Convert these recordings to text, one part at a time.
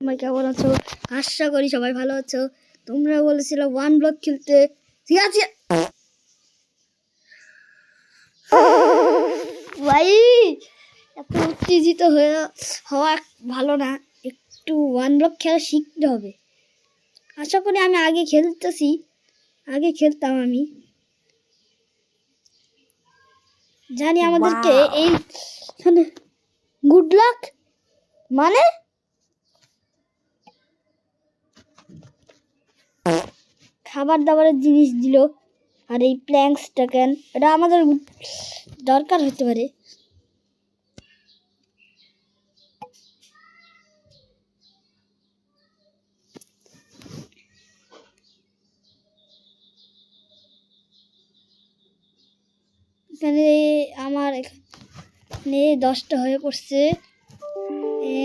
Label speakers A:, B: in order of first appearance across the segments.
A: তোমরা কেমন আছো? আশা করি সবাই ভালো আছো। তোমরা বলেছিলে ওয়ান ব্লক খেলতে, ঠিক আছে ভাই? এত উত্তেজিত হওয়া ভালো না, একটু ওয়ান ব্লক খেলা শিখতে হবে। আশা করি আমি আগে খেলতাম, আমি জানি আমাদেরকে এই গুড লাক মানে খাবার দাবারের জিনিস দিল, আর এই প্ল্যাঙ্কসটা কেন, এটা আমাদের দরকার হতে পারে। এখানে আমার এখানে 10টা হয়ে পড়ছে।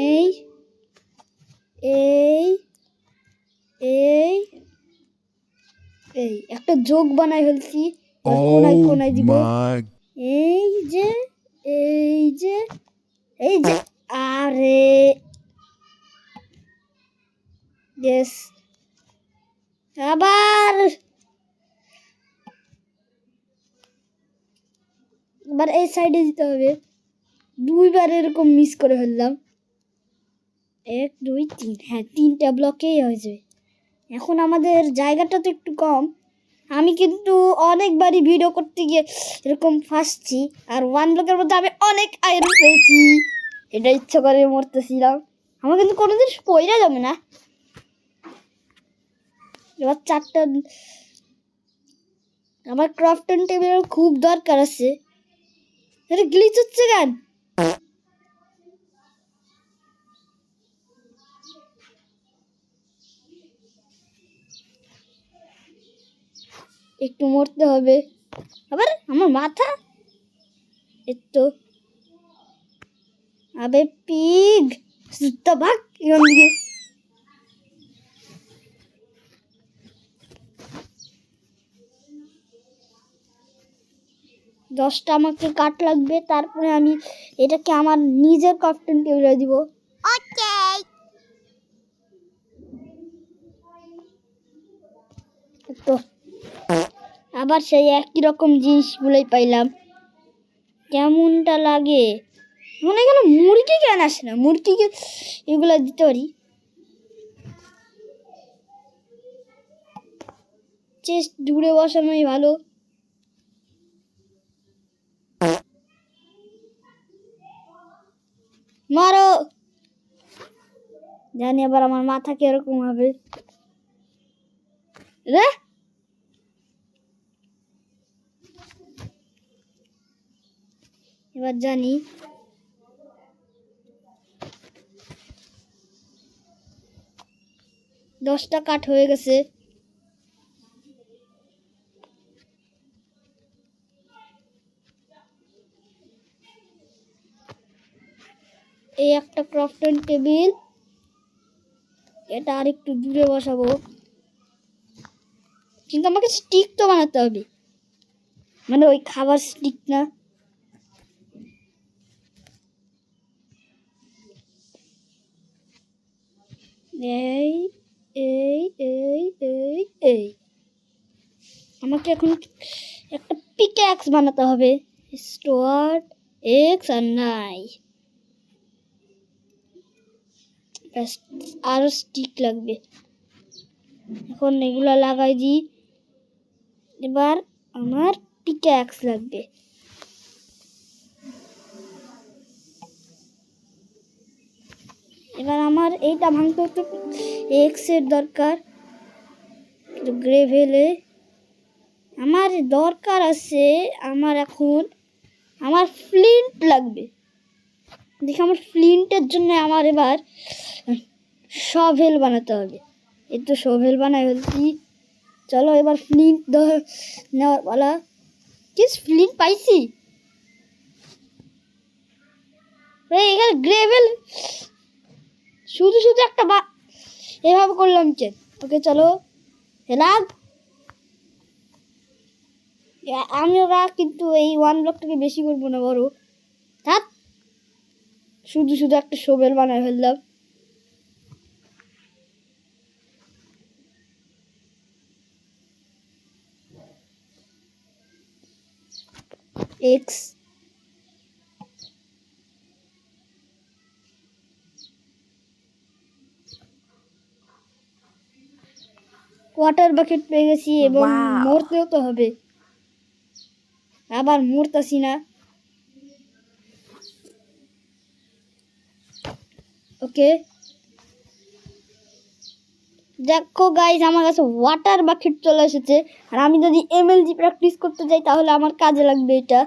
A: এই এই এই এই একটা যোগ বানাই ফেলছি, কোনায় দিব। এই যে এই যে এই যে আরে ইয়েস, আবার এই সাইডে দিতে হবে। 2বার এরকম মিস করে ফেললাম। 1 2 3, হ্যাঁ 3টা ব্লকেই হয়েছে। এখন আমাদের জায়গাটা তো একটু কম, আমি কিন্তু অনেকবারই ভিডিও করতে গিয়ে এরকম ফাঁসছি, আর ওয়ান ব্লকের মধ্যে আমি অনেক আয়রন পেয়েছি। এটা ইচ্ছা করে মরতেছিলাম, আমার কিন্তু কোনোদিন পয়রা যাবে না। এবার 4টা আমার ক্রাফটিং টেবিলের খুব দরকার আছে। এটা গ্লিচ হচ্ছে কেন? একটু মরতে হবে। আবার আমার মাথা একটু, আবে পিগ সুত্তা ভাগ এখান দিকে। দশটা আমাকে কাঠ লাগবে, তারপরে আমি এটাকে আমার নিজের ক্রাফটিং টেবিলে দিব। ওকে, তো আবার সেই একই রকম জিনিসগুলোই পাইলাম, কেমনটা লাগে মনে গেল। মুরগি কেন আসে না? মুরগিকে এগুলা দিতে পারি। চেস্ট দূরে বসানোই ভালো। মারো, জানি আবার আমার মাথা কিরকম হবে রে। এবার জানি দশটা কাঠ হয়ে গেছে। এই একটা ক্রাফটিং টেবিল, এটা আরেকটু দূরে বসাবো, কিন্তু আমাকে স্টিক তো বানাতে হবে, মানে ওই খাবার স্টিক না। এই এই এই এই এই আমাকে এখন একটা পিক্যাক্স বানাতে হবে। স্টোয়ার্ড এক্স আর নাই, আরো স্টিক লাগবে। এখন এগুলা লাগাই দিই। এবার আমার পিক্যাক্স লাগবে। এবার আমার এইটা ভাঙতে হতো, এক্স এর দরকার। গ্রেভেলে আমার দরকার আছে, আমার এখন আমার ফ্লিন্ট লাগবে। দেখি আমার ফ্লিন্টের জন্য আমার এবার শভেল বানাতে হবে। এই তো শভেল বানাই ফেলছি, চলো এবার ফ্লিন্ট নেওয়ার পালা। কি ফ্লিন্ট পাইছি? এখানে গ্রেভেল শুধু একটা এভাবে করলাম চেন। ওকে চলো হেলাগ, আমরা কিন্তু এই ওয়ান ব্লকটাকে বেশি করবো না, বড় থাক। শুধু একটা শোভেল বানায় ফেললাম। এক্স। ওয়াটার বাকেট পেয়ে গেছি এবং
B: Wow.
A: মরতেও তো হবে, আবার মরতাছি না। ওকে, দেখো গাইজ আমার কাছে ওয়াটার বাকেট চলে এসেছে। আর আমি যদি এমএলজি প্র্যাকটিস করতে যাই তাহলে আমার কাজে লাগবে এটা।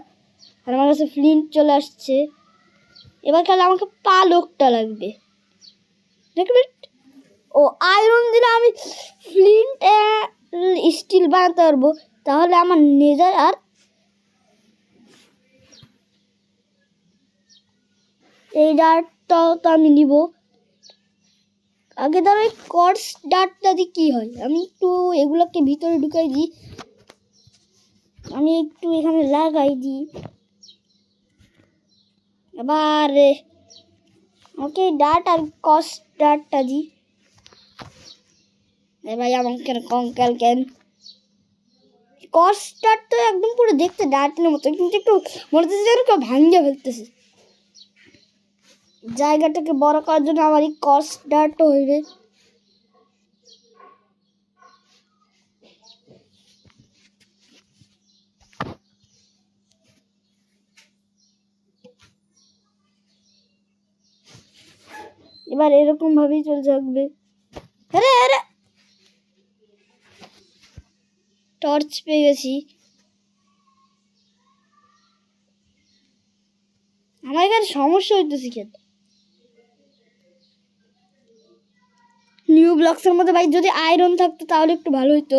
A: আর আমার কাছে ফ্লিন্ট চলে আসছে। এবার তাহলে আমাকে পালকটা লাগবে, দেখবেন। ও আয়রন দিলে আমি ফ্লিন্ট স্টিল বানাতে পারবো। তাহলে আমার নেজার আর এই ডার্টটাও তো আমি নিব। আগে ধরো এই কর্স ডার্টটা দিয়ে কী হয়, আমি একটু এগুলোকে ভিতরে ঢুকাই দিই। আমি একটু এখানে লাগাই দিই। আবার ওকে ডার্ট আর কস ডার্টটা দিই। ভাই আমাকে কঙ্কাল কেন, কস ডার্ট তো একদম পুরো দেখতে ডার্টের মতো, কিন্তু একটু মনে হচ্ছে যেন কেউ ভাঙিয়ে ফেলতেছে। জায়গাটাকে বড় করার জন্য আমার এই কস ডার্টও হইবে। এবার এরকম ভাবেই চলে থাকবে। আরে আরে, টর্চ পেয়ে গেছি। আমার এখানে সমস্যা হইতেছে কেন, নিউ ব্লকসের মধ্যে ভাই যদি আয়রন থাকতো তাহলে একটু ভালো হইতো।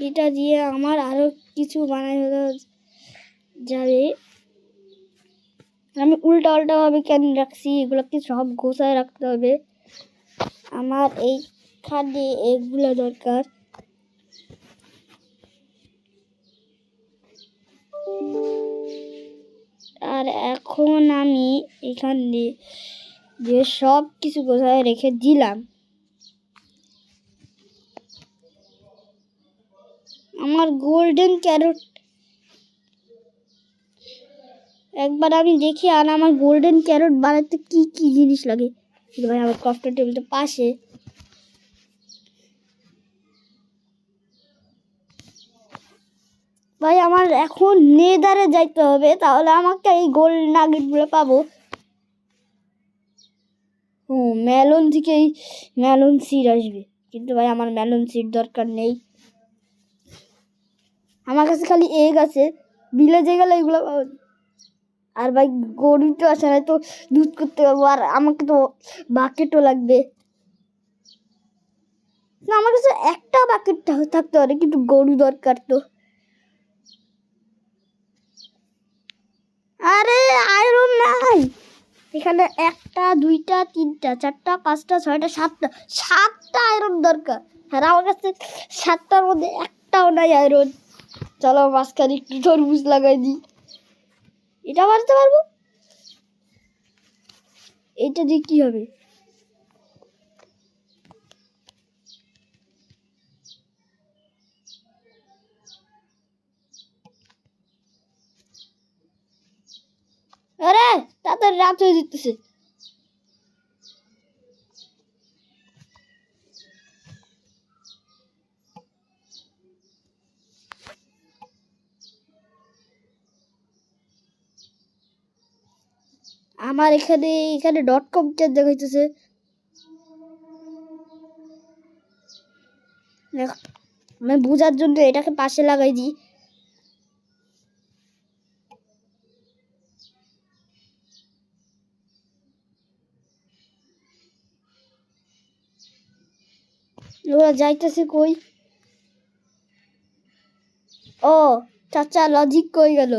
A: এটা দিয়ে আমার আরো কিছু বানাই যাবে। আমি উল্টা উল্টা ভাবে কেন রাখছি, এগুলোকে সব গোছায় রাখতে হবে। আমার এইখানে এগুলো দরকার। আর এখন আমি এখানে যে সব কিছু গোছায় রেখে দিলাম। আমার গোল্ডেন ক্যারট একবার আমি দেখি। আর আমার গোল্ডেন ক্যারট বানাতে কি কি জিনিস লাগে, ভাই আমার ক্রাফটের টেবিলটা পাশে। ভাই আমার এখন নেদারে যাইতে হবে, তাহলে আমাকে এই গোল্ড নাগেটগুলো পাবো। ও মেলন থেকে এই মেলন সিড আসবে, কিন্তু ভাই আমার মেলন সিড দরকার নেই। আমার কাছে খালি এগ আছে, ভিলেজে গেলে এগুলো পাবো। আর ভাই গরু তো আসে না, তো দুধ করতে পারবো। আর আমাকে তো বাকেটও লাগবে না, আমার কাছে একটা বাকেট থাকতে পারে, কিন্তু গরু দরকার তো। আরে আয়রন নাই এখানে, একটা দুইটা তিনটা চারটা পাঁচটা ছয়টা সাতটা আয়রন দরকার। হ্যাঁ আমার কাছে সাতটার মধ্যে একটাও নাই আয়রন। চলো মাঝখানে একটু তরমুজ লাগাই দিই, এটা বানাতে পারবো। এটা দিয়ে কি হবে, আরে তাড়াতাড়ি রাত হয়ে যেতেছে। আমার এখানে এখানে .com দেখাইতেছে। আমি বোঝার জন্য এটাকে পাশে লাগাই দিই। ওরা যাইতেছে কই, ও চাচা লজিক কই গেল।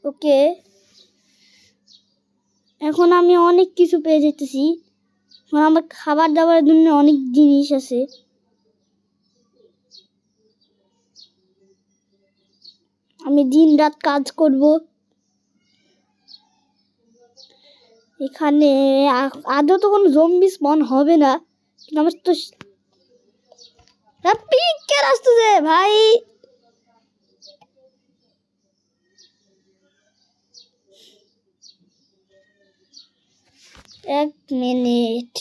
A: ওকে, এখন আমি অনেক কিছু পেয়ে যেতেছি। আমার খাবার দাবারের জন্য অনেক জিনিস আছে। আমি দিন রাত কাজ করব। এখানে আদৌ তো কোনো জম্বি স্পন হবে না, কিন্তু আমার তো পিকের আসতেছে ভাই। এক মিনিট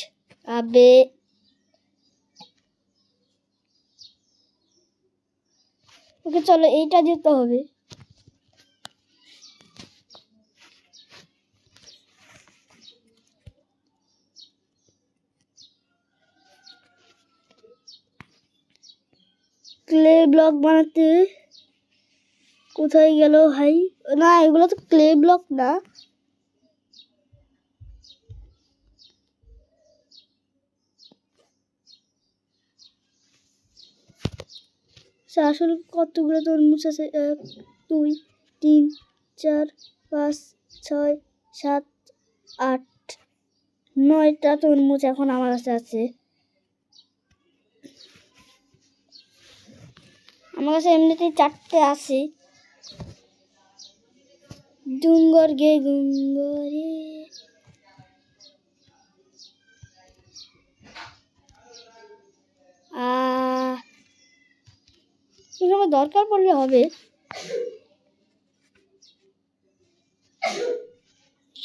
A: আবে, ওকে চলো এইটা দিতে হবে। ক্লে ব্লক বানাতে কোথায় গেল ভাই? না, এগুলো তো ক্লে ব্লক না। আসলে কতগুলো তরমুজ আছে? 1 2 3 4 5 6 7 8 9টা তরমুজ এখন আমার কাছে আছে। আমার কাছে এমনিতেই 4টে আছে। ডুঙ্গর গে গুঙ্গরে আমার দরকার পড়লে হবে।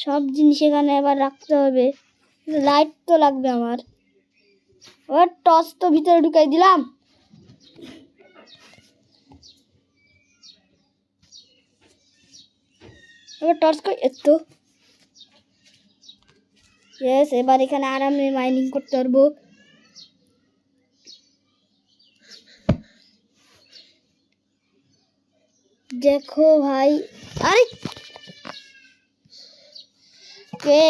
A: সব জিনিস এখানে এবার রাখতে হবে। লাইট তো লাগবে আমার। এবার টর্চ তো ভিতরে ঢুকাই দিলাম। এবার টর্চ কই? এতো ইয়েস, এবার এখানে আরামে মাইনিং করতে পারবো। দেখো ভাই, আরে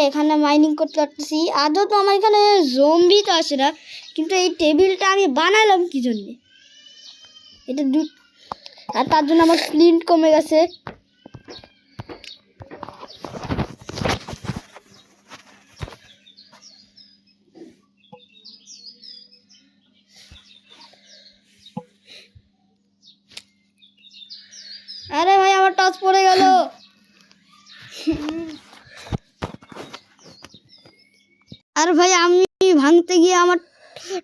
A: এখানে মাইনিং করতে পারতেছি। আদৌ তো আমার এখানে জম্বি তো আসে না, কিন্তু এই টেবিলটা আমি বানালাম কি জন্যে? এটা আর তার জন্য আমার ফ্লিন্ট কমে গেছে। আরে ভাই, আমার টর্চ পড়ে গেল। আর ভাই আমি ভাঙতে গিয়ে আমার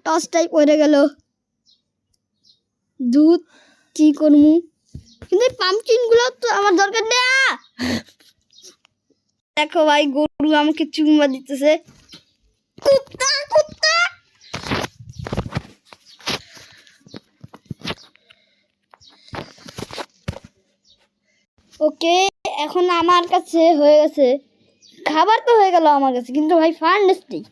A: টর্চটাই পড়ে গেল। দুধ কি করবো? কিন্তু পাম্পকিন গুলো তো আমার দরকার না। দেখো ভাই, গরু আমাকে চুম্মা দিতেছে। কুত্তা কুত্তা। ওকে, এখন আমার কাছে হয়ে গেছে খাবার তো হয়ে গেল আমার কাছে, কিন্তু ভাই ফার্নেস নেই।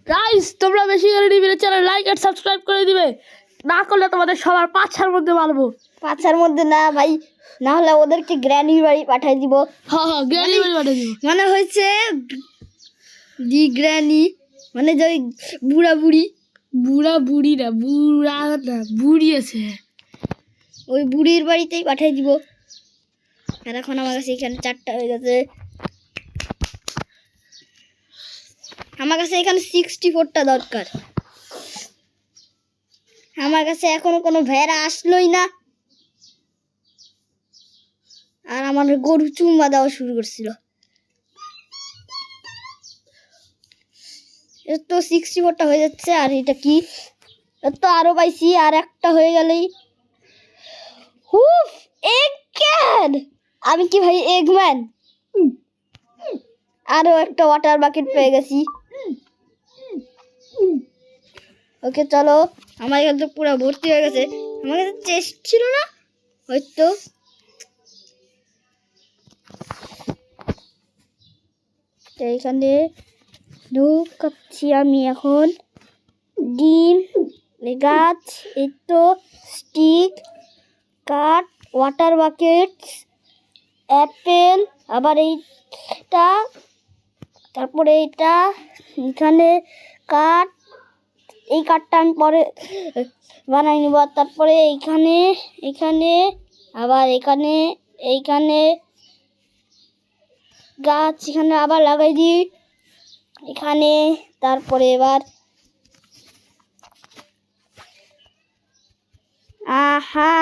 B: গাইস, তোমরা বেশি করে টিভির চ্যানেল লাইক আর সাবস্ক্রাইব করে দিবে, না করলে তোমাদের সবার পাছার মধ্যে মারবো।
A: পাছার মধ্যে না ভাই, না হলে ওদেরকে গ্র্যানির বাড়ি পাঠাই দিব।
B: হ্যাঁ, গ্র্যানি বাড়ি পাঠিয়ে দিব।
A: মানে হয়েছে দি গ্র্যানি, মানে যে বুড়া বুড়ি।
B: বুড়া বুড়ি না, বুড়া না, বুড়ি আছে।
A: ওই বুড়ির বাড়িতেই পাঠিয়ে দিব। আর এখন আমার কাছে এখানে 4টা হয়ে গেছে। আমার কাছে এখানে 64টা দরকার। আমার কাছে এখনো কোনো ভেড়া আসলোই না। আর আমার গরু চুম্মা দেওয়া শুরু করছিল। এর তো 64টা হয়ে যাচ্ছে। আর এটা কি? এর তো আরো পাইছি, আর একটা হয়ে গেলেই। হুফ, এগ ক্যান। আমি কি ভাই এগম্যান? আরো একটা ওয়াটার বাকেট পেয়ে গেছি। ওকে চলো, আমার এখানে তো পুরো ভর্তি হয়ে গেছে। আমার কাছে চেস্ট ছিল না হয়তো। এইখানে ঢুকাচ্ছি আমি এখন ডিম, গাছ, এই তো স্টিক, কাঠ, ওয়াটার বাকেট, অ্যাপেল, আবার এইটা, তারপরে এইটা, এখানে কাঠ। এই কাঠটা আমি পরে বানাই নেব। তারপরে এইখানে, এখানে, আবার এখানে, এইখানে, গাছ এখানে আবার লাগাই দিই এখানে। তারপরে এবার আহা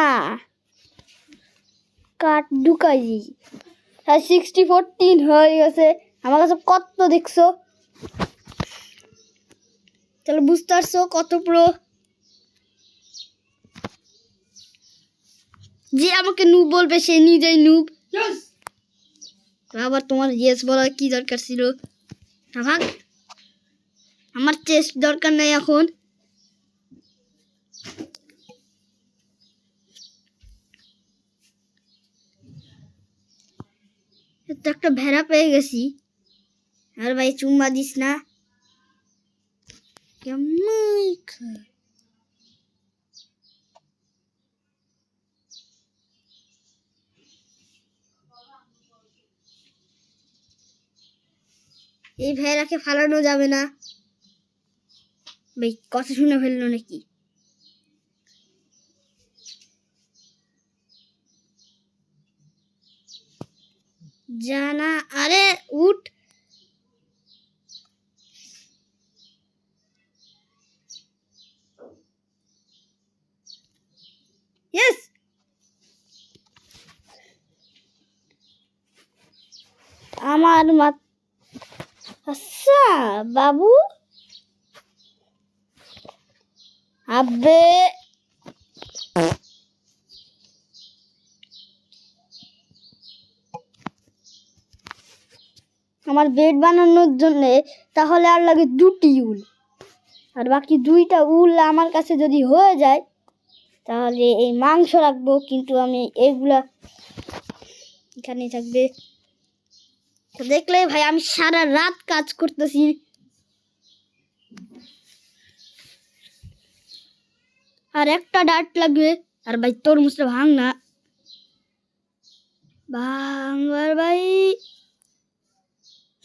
A: কাঠ ঢুকাই দিই। হ্যাঁ 60-14 হয়ে গেছে। আমার কাছে কত দেখছো, তাহলে বুঝতে পারছো কত প্রো। যে আমাকে নুব বলবে সে নিজেই নুব। আবার তোমার ইয়েস বলার কি দরকার ছিল? না ভাগ, আমার চেস্ট দরকার নাই এখন। তো একটা ভেড়া পেয়ে গেছি। আর ভাই চুম্মা দিস না কেমন খায়। এই ভেড়াকে ফালানো যাবে না ভাই, কথা শুনে ফেললো নাকি? জানা আরে উঠ। ইয়েস, আমার মা। আচ্ছা বাবু আব্বে আমার বেড বানানোর জন্য তাহলে আর লাগে 2টি উল, আর বাকি 2টা উল আমার কাছে যদি হয়ে যায় তাহলে এই মাংস রাখবো, কিন্তু আমি এগুলা এখানে থাকবে। তো দেখলে ভাই আমি সারা রাত কাজ করতেছি। আর একটা ডাট লাগবে। আর ভাই তরমুজটা ভাঙ না, ভাঙবার ভাই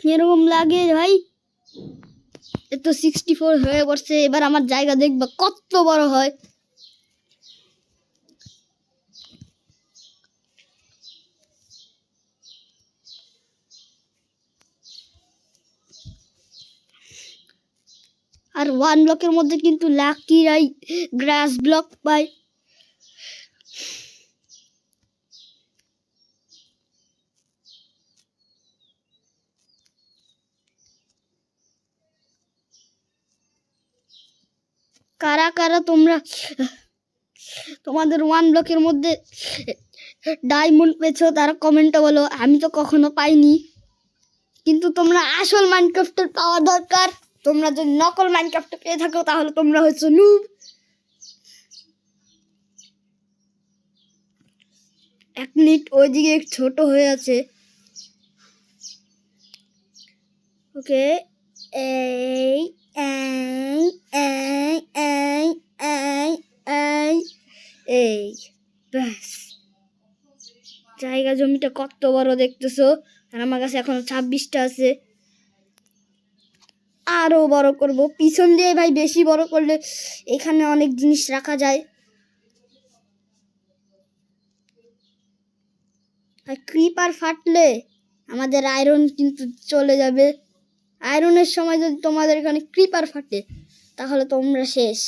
A: এরকম লাগে ভাই। এ তো 64 হয়ে পড়ছে। এবার আমার জায়গা দেখবা কত বড় হয়। আর 1 ব্লকের মধ্যে কিন্তু লাকিরাই গ্রাস ব্লক পায়। কারা কারা তোমরা তোমাদের 1 ব্লকের মধ্যে ডায়মন্ড পেয়েছো তারা কমেন্টে বলো। আমি তো কখনো পাইনি, কিন্তু তোমরা আসল মাইনক্রাফটের পাওয়া দরকার। তোমরা যদি নকল মাইনক্রাফট পেয়ে থাকো তাহলে তোমরা হচ্ছে নুব। 1 মিনিট ওইদিকে ছোট হয়ে আছে। ওকে এই এই এই এই এই এই এই ব্যাস। জায়গা জমিটা কত বড় দেখতেছো। আর আমার কাছে এখনো 26টা আছে। আরো বড় করব পিছন দিয়ে ভাই, বেশি বড় করলে এখানে অনেক জিনিস রাখা যায়। আর ক্রিপার ফাটলে আমাদের আয়রন কিন্তু চলে যাবে। আয়রনের সময় যদি তোমাদের এখানে ক্রিপার ফাটে তাহলে তোমরা শেষ।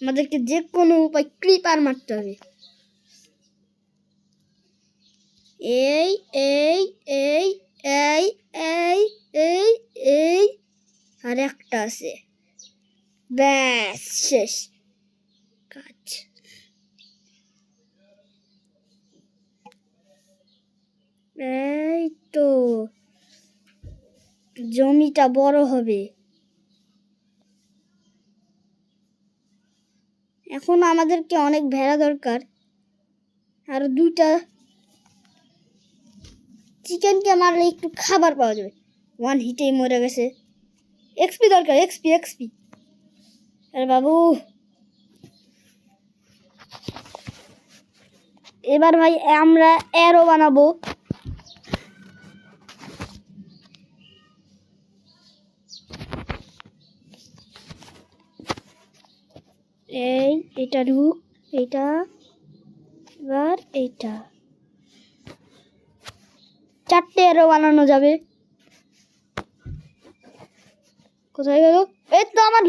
A: আমাদেরকে যে কোনো উপায় ক্রিপার মারতে হবে। এই এই এই এই এই এই এই আর একটা আছে, ব্যাস শেষ কাজ। এই তো জমিটা বড় হবে। এখন আমাদেরকে অনেক ভেড়া দরকার। আর 2টা চিকেনকে মারলে একটু খাবার পাওয়া যাবে। 1 হিটেই মরে গেছে। এক্সপি দরকার, এক্সপি এক্সপি। আরে বাবু এবার ভাই আমরা অ্যারো বানাবো। এই এটা ঢুক, এইটা এবার এইটা 4টে অ্যারো বানানো যাবে। কোথায় গেল? এই তো আমার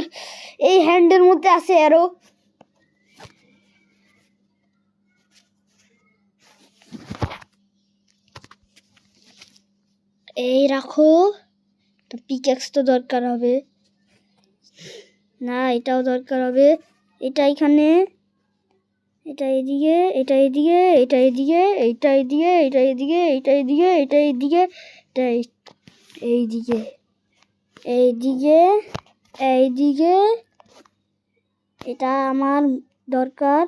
A: এই হ্যান্ডের মধ্যে আছে অ্যারো। এই রাখো। তো পিকেক্স তো দরকার হবে না, এটাও দরকার হবে। এটা এখানে, এটা এদিকে, এটা এদিকে, এটা এদিকে, এইটা এদিকে, এটা এদিকে, এটা এদিকে, এটা এদিকে, এটা এইদিকে, এইদিকে, এইদিকে। এটা আমার দরকার।